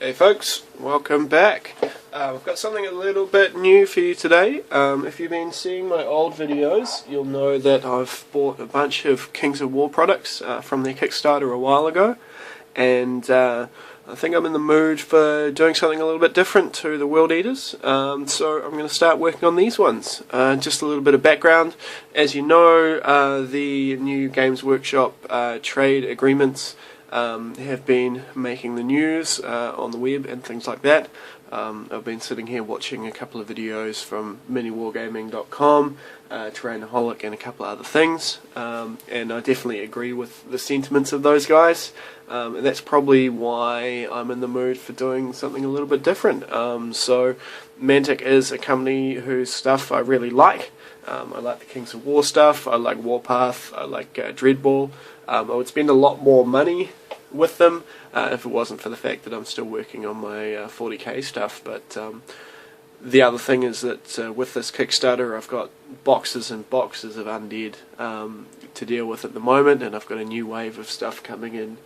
Hey folks, welcome back. I've got something a little bit new for you today. If you've been seeing my old videos, you'll know that I've bought a bunch of Kings of War products from their Kickstarter a while ago, and I think I'm in the mood for doing something a little bit different to the World Eaters, so I'm going to start working on these ones. Just a little bit of background. As you know, the new Games Workshop trade agreements have been making the news on the web and things like that. I've been sitting here watching a couple of videos from miniwargaming.com, Terrainaholic and a couple of other things, and I definitely agree with the sentiments of those guys, and that's probably why I'm in the mood for doing something a little bit different. So Mantic is a company whose stuff I really like. I like the Kings of War stuff, I like Warpath, I like Dreadball. I would spend a lot more money with them if it wasn't for the fact that I'm still working on my 40k stuff, but the other thing is that with this Kickstarter I've got boxes and boxes of Undead to deal with at the moment, and I've got a new wave of stuff coming in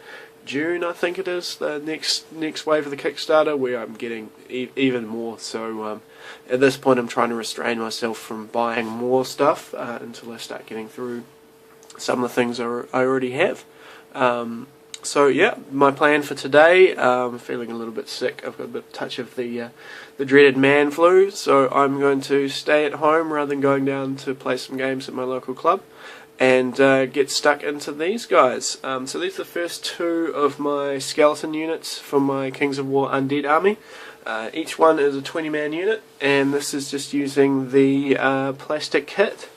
June, I think it is, the next wave of the Kickstarter, where I'm getting even more. So at this point I'm trying to restrain myself from buying more stuff until I start getting through some of the things I already have. So yeah, my plan for today, I'm feeling a little bit sick. I've got a bit of touch of the dreaded man flu, so I'm going to stay at home rather than going down to play some games at my local club, and get stuck into these guys. So these are the first two of my skeleton units from my Kings of War Undead army. Each one is a 20-man unit, and this is just using the plastic kit.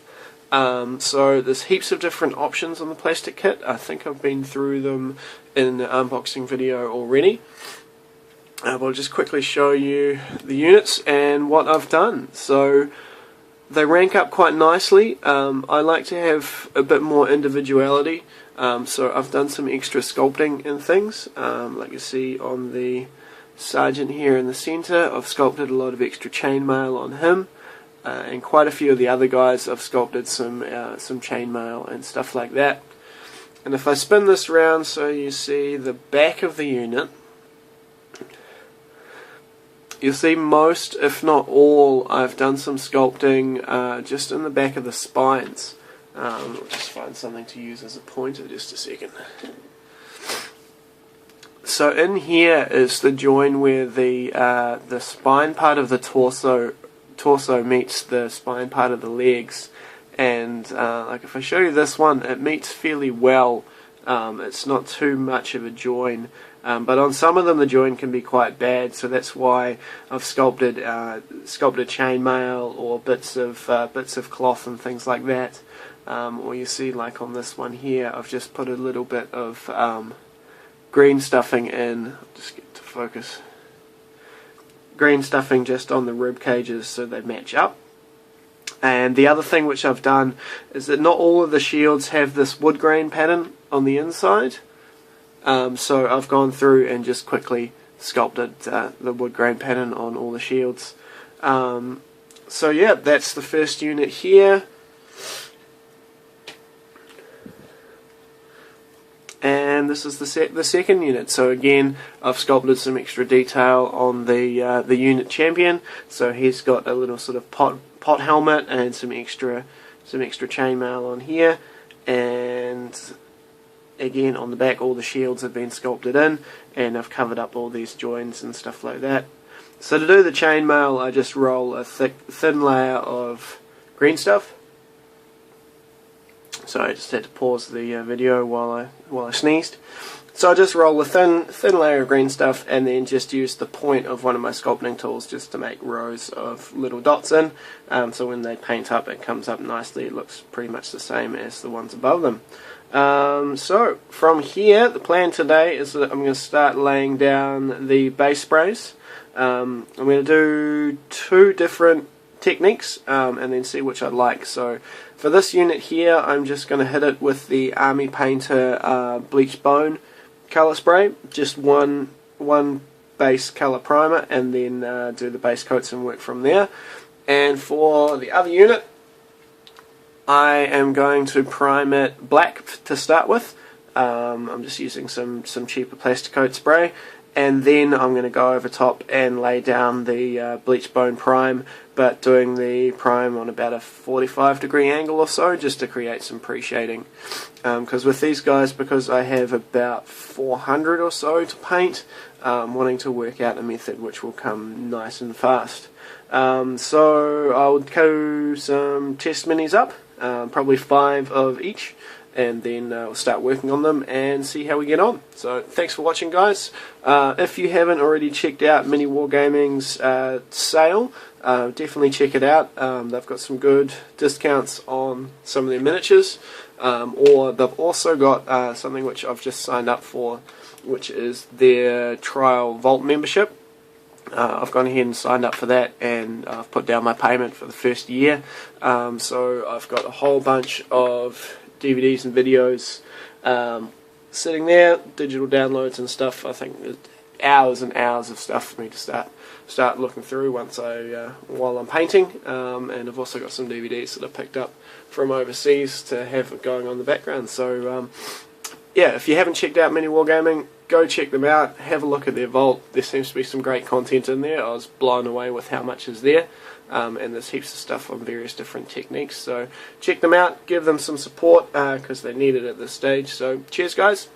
So there's heaps of different options on the plastic kit. I think I've been through them in the unboxing video already. I'll just quickly show you the units and what I've done. So they rank up quite nicely. I like to have a bit more individuality, so I've done some extra sculpting and things. Like you see on the sergeant here in the center, I've sculpted a lot of extra chainmail on him. And quite a few of the other guys I've sculpted some chainmail and stuff like that. And if I spin this round so you see the back of the unit, you'll see most, if not all, I've done some sculpting just in the back of the spines. I'll just find something to use as a pointer just a second. So in here is the join where the spine part of the torso meets the spine part of the legs, and like if I show you this one, it meets fairly well. It's not too much of a join, but on some of them the join can be quite bad, so that's why I've sculpted chainmail or bits of cloth and things like that. Or you see, like on this one here, I've just put a little bit of green stuffing in. I'll just get to focus. Green stuffing just on the rib cages so they match up. And the other thing which I've done is that not all of the shields have this wood grain pattern on the inside, so I've gone through and just quickly sculpted the wood grain pattern on all the shields. So yeah, that's the first unit here. And this is the second unit. So again, I've sculpted some extra detail on the unit champion. So he's got a little sort of pot helmet and some extra chainmail on here. And again, on the back, all the shields have been sculpted in, and I've covered up all these joins and stuff like that. So to do the chainmail, I just roll a thin layer of green stuff. So I just had to pause the video while I sneezed. So I just roll a thin layer of green stuff, and then just use the point of one of my sculpting tools just to make rows of little dots in. So when they paint up, it comes up nicely. It looks pretty much the same as the ones above them. So from here, the plan today is that I'm going to start laying down the base sprays. I'm going to do two different techniques and then see which I like. So for this unit here, I'm just going to hit it with the Army Painter Bleached Bone colour spray, just one base colour primer, and then do the base coats and work from there. And for the other unit, I am going to prime it black to start with. I'm just using some cheaper plastic coat spray, and then I'm going to go over top and lay down the bleach bone prime, but doing the prime on about a 45-degree angle or so, just to create some pre-shading. Because with these guys, because I have about 400 or so to paint, wanting to work out a method which will come nice and fast. So I would go some test minis up, probably 5 of each, and then we'll start working on them and see how we get on. So thanks for watching, guys. If you haven't already checked out miniwargaming's sale, definitely check it out. They've got some good discounts on some of their miniatures, or they've also got something which I've just signed up for, which is their trial vault membership. I've gone ahead and signed up for that, and I've put down my payment for the first year. So I've got a whole bunch of DVDs and videos sitting there, digital downloads and stuff. I think there's hours and hours of stuff for me to start looking through once while I'm painting. And I've also got some DVDs that I picked up from overseas to have going on in the background. So yeah, if you haven't checked out miniwargaming, go check them out, have a look at their vault. There seems to be some great content in there. I was blown away with how much is there, and there's heaps of stuff on various different techniques. So check them out, give them some support, because they need it at this stage. So cheers, guys.